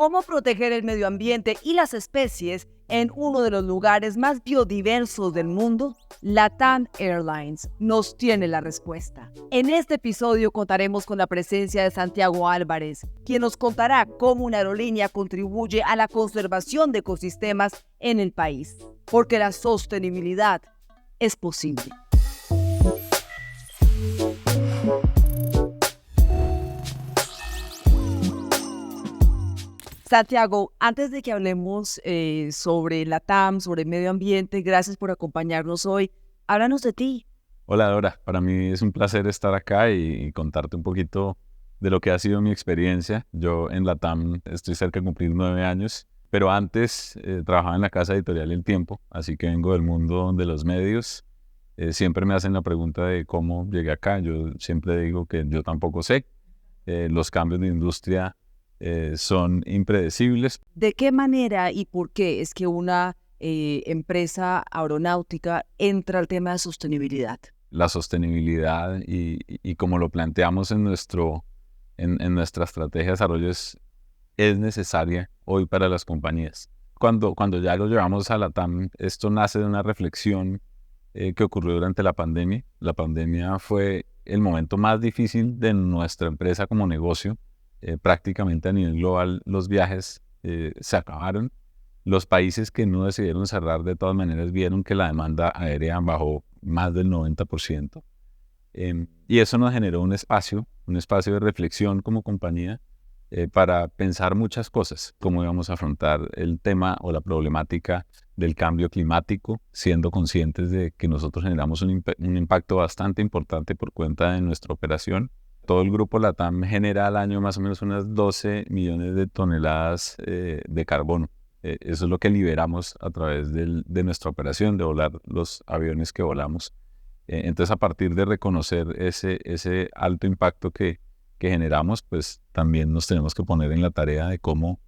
cómo proteger el medio ambiente y las especies en uno de los lugares más biodiversos del mundo, LATAM Airlines nos tiene la respuesta. En este episodio contaremos con la presencia de Santiago Álvarez, quien nos contará cómo una aerolínea contribuye a la conservación de ecosistemas en el país, porque la sostenibilidad es posible. Santiago, antes de que hablemos sobre LATAM, sobre el medio ambiente, gracias por acompañarnos hoy. Háblanos de ti. Hola Dora, para mí es un placer estar acá y contarte un poquito de lo que ha sido mi experiencia. Yo en LATAM estoy cerca de cumplir 9 años, pero antes trabajaba en la casa editorial El Tiempo, así que vengo del mundo de los medios. Siempre me hacen la pregunta de cómo llegué acá. Yo siempre digo que yo tampoco sé. Los cambios de industria son impredecibles. ¿De qué manera y por qué es que una empresa aeronáutica entra al tema de sostenibilidad? La sostenibilidad y como lo planteamos en nuestra estrategia de desarrollo es necesaria hoy para las compañías. Cuando ya lo llevamos a LATAM, esto nace de una reflexión que ocurrió durante la pandemia. La pandemia fue el momento más difícil de nuestra empresa como negocio. Prácticamente a nivel global los viajes se acabaron. Los países que no decidieron cerrar de todas maneras vieron que la demanda aérea bajó más del 90%. Y eso nos generó un espacio de reflexión como compañía para pensar muchas cosas, cómo íbamos a afrontar el tema o la problemática del cambio climático, siendo conscientes de que nosotros generamos un impacto bastante importante por cuenta de nuestra operación. Todo el grupo LATAM genera al año más o menos unas 12 millones de toneladas de carbono. Eso es lo que liberamos a través de nuestra operación, de volar los aviones que volamos. Entonces, a partir de reconocer ese alto impacto que generamos, pues también nos tenemos que poner en la tarea de cómo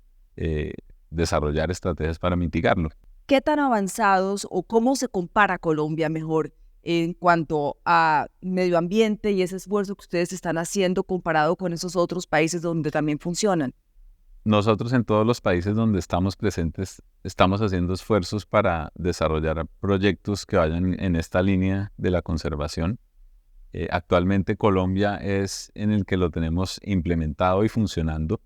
desarrollar estrategias para mitigarlo. ¿Qué tan avanzados o cómo se compara Colombia mejor en cuanto a medio ambiente y ese esfuerzo que ustedes están haciendo comparado con esos otros países donde también funcionan? Nosotros en todos los países donde estamos presentes estamos haciendo esfuerzos para desarrollar proyectos que vayan en esta línea de la conservación. Actualmente Colombia es en el que lo tenemos implementado y funcionando.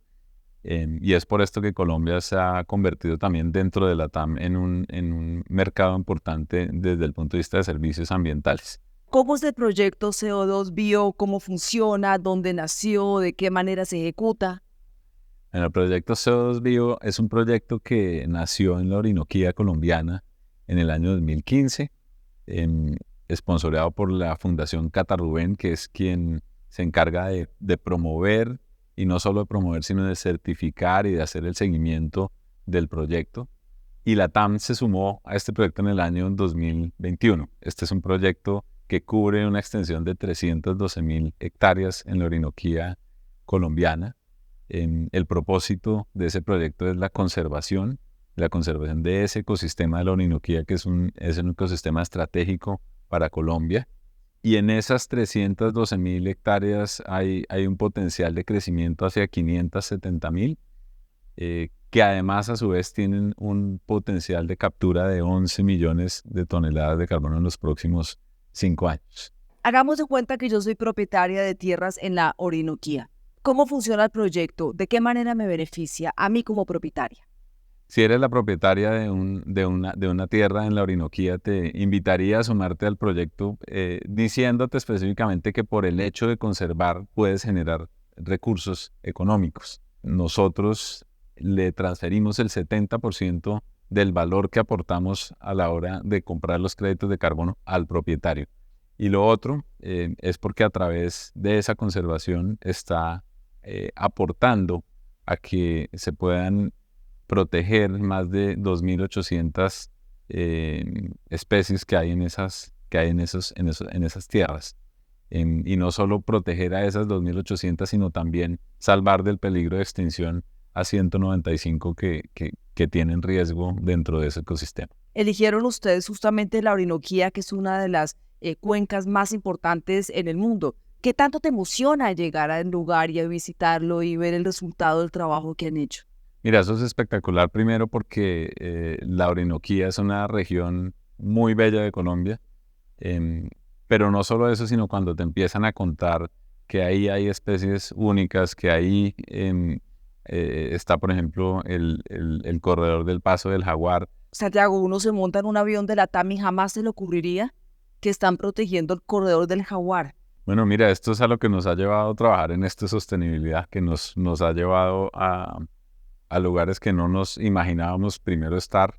Y es por esto que Colombia se ha convertido también dentro de la TAM en un mercado importante desde el punto de vista de servicios ambientales. ¿Cómo es el proyecto CO2 Bio? ¿Cómo funciona? ¿Dónde nació? ¿De qué manera se ejecuta? El proyecto CO2 Bio es un proyecto que nació en la Orinoquía colombiana en el año 2015, esponsoreado por la Fundación Cata Rubén, que es quien se encarga de promover, y no solo de promover, sino de certificar y de hacer el seguimiento del proyecto. Y la TAM se sumó a este proyecto en el año 2021. Este es un proyecto que cubre una extensión de 312.000 hectáreas en la Orinoquía colombiana. El propósito de ese proyecto es la conservación de ese ecosistema de la Orinoquía, que es un ecosistema estratégico para Colombia. Y en esas 312.000 hectáreas hay un potencial de crecimiento hacia 570.000, que además a su vez tienen un potencial de captura de 11 millones de toneladas de carbono en los próximos 5 años. Hagamos de cuenta que yo soy propietaria de tierras en la Orinoquía. ¿Cómo funciona el proyecto? ¿De qué manera me beneficia a mí como propietaria? Si eres la propietaria de una tierra en la Orinoquía, te invitaría a sumarte al proyecto diciéndote específicamente que por el hecho de conservar puedes generar recursos económicos. Nosotros le transferimos el 70% del valor que aportamos a la hora de comprar los créditos de carbono al propietario. Y lo otro es porque a través de esa conservación está aportando a que se puedan proteger más de 2.800 especies que hay en esas tierras. Y no solo proteger a esas 2.800, sino también salvar del peligro de extinción a 195 que tienen riesgo dentro de ese ecosistema. Eligieron ustedes justamente la Orinoquía, que es una de las cuencas más importantes en el mundo. ¿Qué tanto te emociona llegar al lugar y a visitarlo y ver el resultado del trabajo que han hecho? Mira, eso es espectacular primero porque la Orinoquía es una región muy bella de Colombia. Em, pero no solo eso, sino cuando te empiezan a contar que ahí hay especies únicas, que ahí está, por ejemplo, el corredor del paso del jaguar. Santiago, uno se monta en un avión de la TAM y jamás se le ocurriría que están protegiendo el corredor del jaguar. Bueno, mira, esto es a lo que nos ha llevado a trabajar en esta sostenibilidad, que nos ha llevado a lugares que no nos imaginábamos primero estar,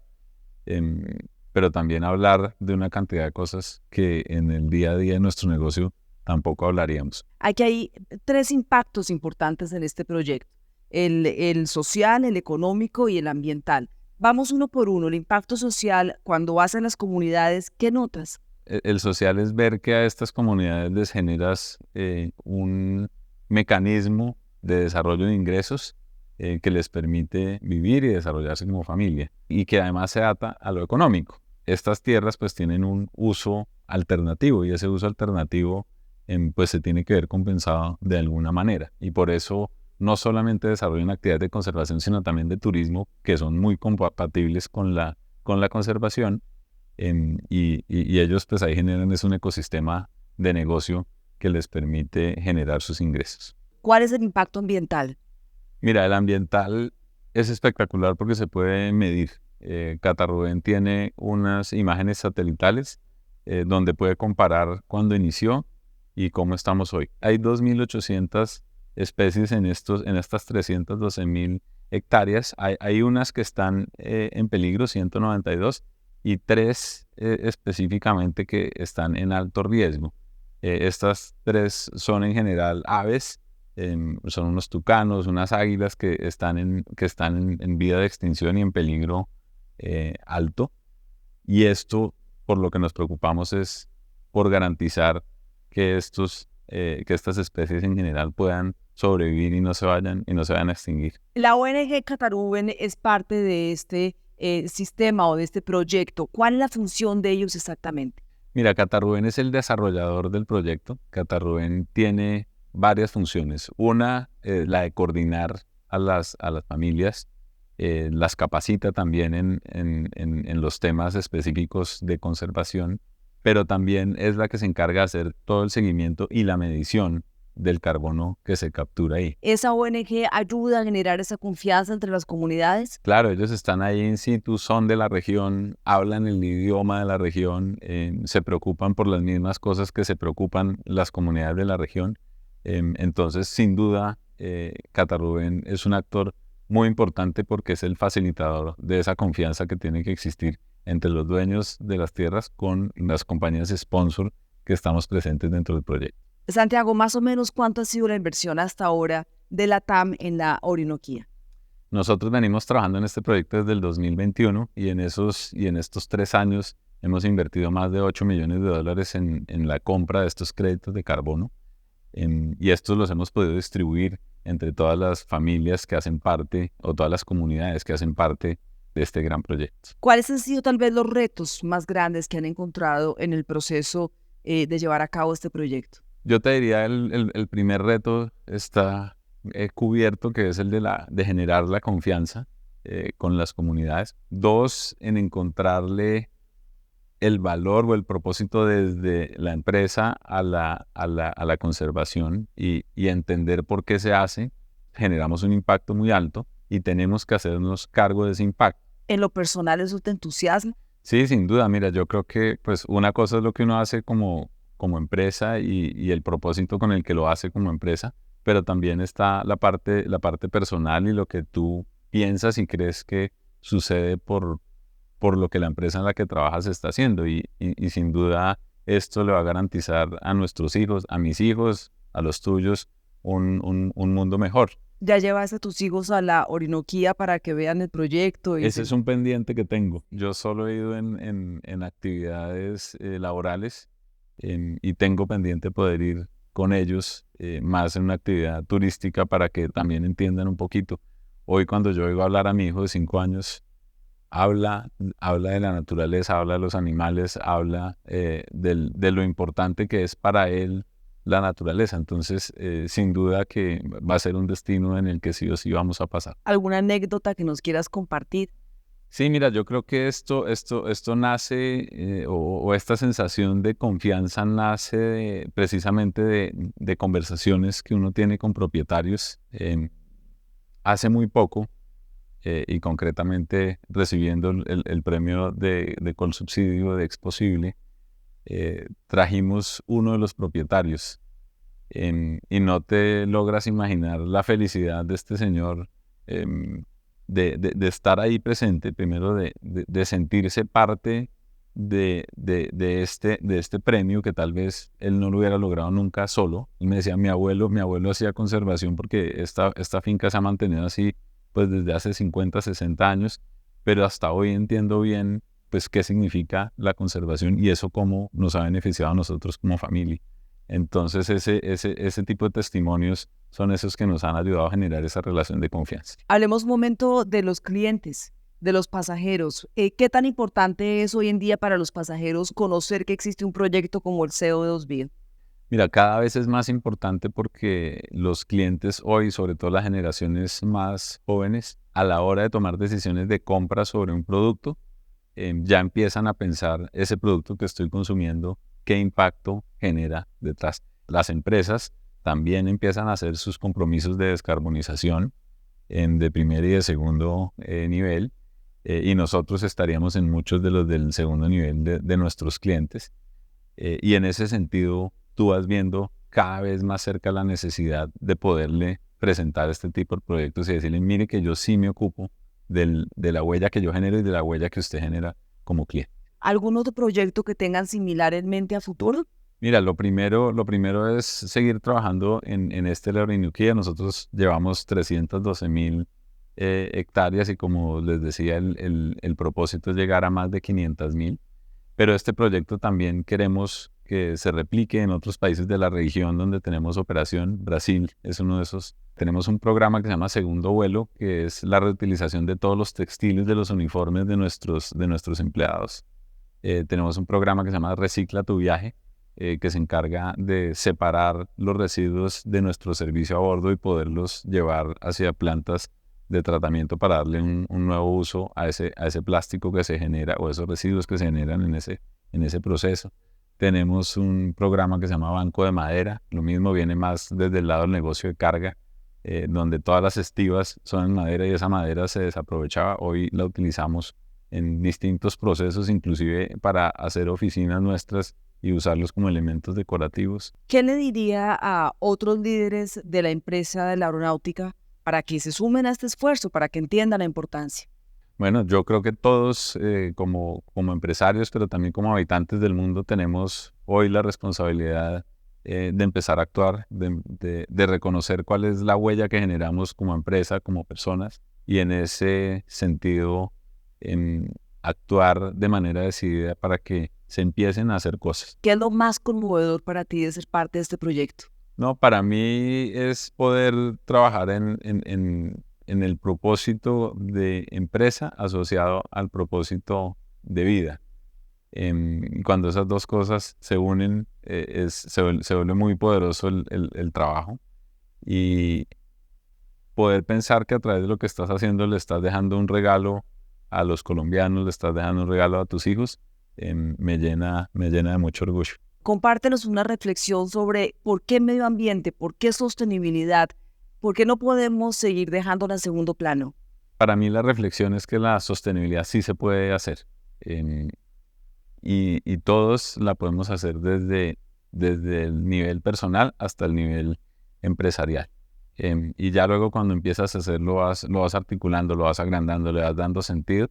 em, pero también hablar de una cantidad de cosas que en el día a día de nuestro negocio tampoco hablaríamos. Aquí hay tres impactos importantes en este proyecto, el social, el económico y el ambiental. Vamos uno por uno. El impacto social, cuando vas a las comunidades, ¿qué notas? El social es ver que a estas comunidades les generas un mecanismo de desarrollo de ingresos que les permite vivir y desarrollarse como familia y que además se ata a lo económico. Estas tierras pues tienen un uso alternativo y ese uso alternativo pues se tiene que ver compensado de alguna manera y por eso no solamente desarrollan actividades de conservación sino también de turismo que son muy compatibles con la conservación. Y ellos pues ahí generan es un ecosistema de negocio que les permite generar sus ingresos. ¿Cuál es el impacto ambiental? Mira, el ambiental es espectacular porque se puede medir. Catarrubén tiene unas imágenes satelitales donde puede comparar cuándo inició y cómo estamos hoy. Hay 2.800 especies en estas 312.000 hectáreas. Hay unas que están en peligro, 192, y tres específicamente que están en alto riesgo. Estas tres son en general aves, son unos tucanos, unas águilas que están en vía de extinción y en peligro alto. Y esto, por lo que nos preocupamos, es por garantizar que estas especies en general puedan sobrevivir y no se vayan a extinguir. La ONG Catarrubén es parte de este sistema o de este proyecto. ¿Cuál es la función de ellos exactamente? Mira, Catarrubén es el desarrollador del proyecto. Catarrubén tiene varias funciones. Una, la de coordinar a las familias, las capacita también en los temas específicos de conservación, pero también es la que se encarga de hacer todo el seguimiento y la medición del carbono que se captura ahí. ¿Esa ONG ayuda a generar esa confianza entre las comunidades? Claro, ellos están ahí in situ, son de la región, hablan el idioma de la región, se preocupan por las mismas cosas que se preocupan las comunidades de la región. Entonces, sin duda, Catarrubén es un actor muy importante porque es el facilitador de esa confianza que tiene que existir entre los dueños de las tierras con las compañías sponsor que estamos presentes dentro del proyecto. Santiago, más o menos, ¿cuánto ha sido la inversión hasta ahora de la TAM en la Orinoquía? Nosotros venimos trabajando en este proyecto desde el 2021 y en estos 3 años hemos invertido más de $8 millones en la compra de estos créditos de carbono. Y estos los hemos podido distribuir entre todas las familias que hacen parte o todas las comunidades que hacen parte de este gran proyecto. ¿Cuáles han sido tal vez los retos más grandes que han encontrado en el proceso de llevar a cabo este proyecto? Yo te diría el primer reto está cubierto, que es el de generar la confianza con las comunidades. 2, en encontrarle el valor o el propósito desde la empresa a la conservación y entender por qué se hace. Generamos un impacto muy alto y tenemos que hacernos cargo de ese impacto. ¿En lo personal eso te entusiasma? Sí, sin duda. Mira, yo creo que pues una cosa es lo que uno hace como empresa y el propósito con el que lo hace como empresa, pero también está la parte personal y lo que tú piensas y crees que sucede por lo que la empresa en la que trabajas está haciendo y sin duda esto le va a garantizar a nuestros hijos, a mis hijos, a los tuyos, un mundo mejor. ¿Ya llevas a tus hijos a la Orinoquía para que vean el proyecto? Ese es un pendiente que tengo. Yo solo he ido en actividades laborales y tengo pendiente poder ir con ellos más en una actividad turística para que también entiendan un poquito. Hoy cuando yo oigo hablar a mi hijo de 5 años, habla de la naturaleza, habla de los animales, habla de lo importante que es para él la naturaleza. Entonces, sin duda que va a ser un destino en el que sí o sí vamos a pasar. ¿Alguna anécdota que nos quieras compartir? Sí, mira, yo creo que esto nace, o esta sensación de confianza nace precisamente de conversaciones que uno tiene con propietarios. Hace muy poco, y concretamente recibiendo el premio de Colsubsidio de Exposible, trajimos uno de los propietarios, y no te logras imaginar la felicidad de este señor, de estar ahí presente, primero de sentirse parte de este premio que tal vez él no lo hubiera logrado nunca solo. Él me decía, mi abuelo hacía conservación porque esta finca se ha mantenido así pues desde hace 50, 60 años, pero hasta hoy entiendo bien pues qué significa la conservación y eso cómo nos ha beneficiado a nosotros como familia. Entonces ese tipo de testimonios son esos que nos han ayudado a generar esa relación de confianza. Hablemos un momento de los clientes, de los pasajeros. ¿Qué tan importante es hoy en día para los pasajeros conocer que existe un proyecto como el CO2Bio? Mira, cada vez es más importante porque los clientes hoy, sobre todo las generaciones más jóvenes, a la hora de tomar decisiones de compra sobre un producto, ya empiezan a pensar ese producto que estoy consumiendo, qué impacto genera detrás. Las empresas también empiezan a hacer sus compromisos de descarbonización de primer y de segundo nivel, y nosotros estaríamos en muchos de los del segundo nivel de nuestros clientes. Y en ese sentido, tú vas viendo cada vez más cerca la necesidad de poderle presentar este tipo de proyectos y decirle, mire que yo sí me ocupo de la huella que yo genero y de la huella que usted genera como cliente. ¿Algún otro proyecto que tengan similar en mente a futuro? Mira, lo primero es seguir trabajando en este Laurinuquía. Nosotros llevamos 312,000 hectáreas y como les decía, el propósito es llegar a más de 500,000. Pero este proyecto también queremos que se replique en otros países de la región donde tenemos operación. Brasil es uno de esos. Tenemos un programa que se llama Segundo Vuelo, que es la reutilización de todos los textiles de los uniformes de nuestros empleados. Tenemos un programa que se llama Recicla tu Viaje, que se encarga de separar los residuos de nuestro servicio a bordo y poderlos llevar hacia plantas de tratamiento para darle un nuevo uso a ese plástico que se genera o esos residuos que se generan en ese proceso. Tenemos un programa que se llama Banco de Madera, lo mismo viene más desde el lado del negocio de carga, donde todas las estivas son en madera y esa madera se desaprovechaba. Hoy la utilizamos en distintos procesos, inclusive para hacer oficinas nuestras y usarlos como elementos decorativos. ¿Qué le diría a otros líderes de la empresa de la aeronáutica para que se sumen a este esfuerzo, para que entiendan la importancia? Bueno, yo creo que todos como empresarios, pero también como habitantes del mundo, tenemos hoy la responsabilidad de empezar a actuar, de reconocer cuál es la huella que generamos como empresa, como personas, y en ese sentido actuar de manera decidida para que se empiecen a hacer cosas. ¿Qué es lo más conmovedor para ti de ser parte de este proyecto? No, para mí es poder trabajar en el propósito de empresa asociado al propósito de vida. Cuando esas dos cosas se unen, se vuelve muy poderoso el trabajo. Y poder pensar que a través de lo que estás haciendo le estás dejando un regalo a los colombianos, le estás dejando un regalo a tus hijos, me llena de mucho orgullo. Compártenos una reflexión sobre por qué medio ambiente, por qué sostenibilidad, por qué no podemos seguir dejándola en segundo plano. Para mí la reflexión es que la sostenibilidad sí se puede hacer, y todos la podemos hacer desde el nivel personal hasta el nivel empresarial. Y ya luego cuando empiezas a hacerlo, lo vas articulando, lo vas agrandando, le vas dando sentido,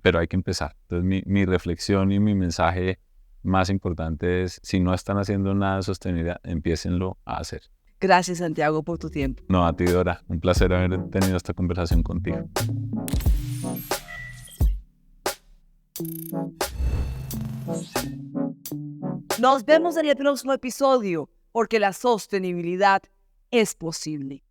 pero hay que empezar. Entonces mi reflexión y mi mensaje más importante es, si no están haciendo nada de sostenibilidad, empiécenlo a hacer. Gracias, Santiago, por tu tiempo. No, a ti, Dora, un placer haber tenido esta conversación contigo. Nos vemos en el próximo episodio, porque la sostenibilidad es posible.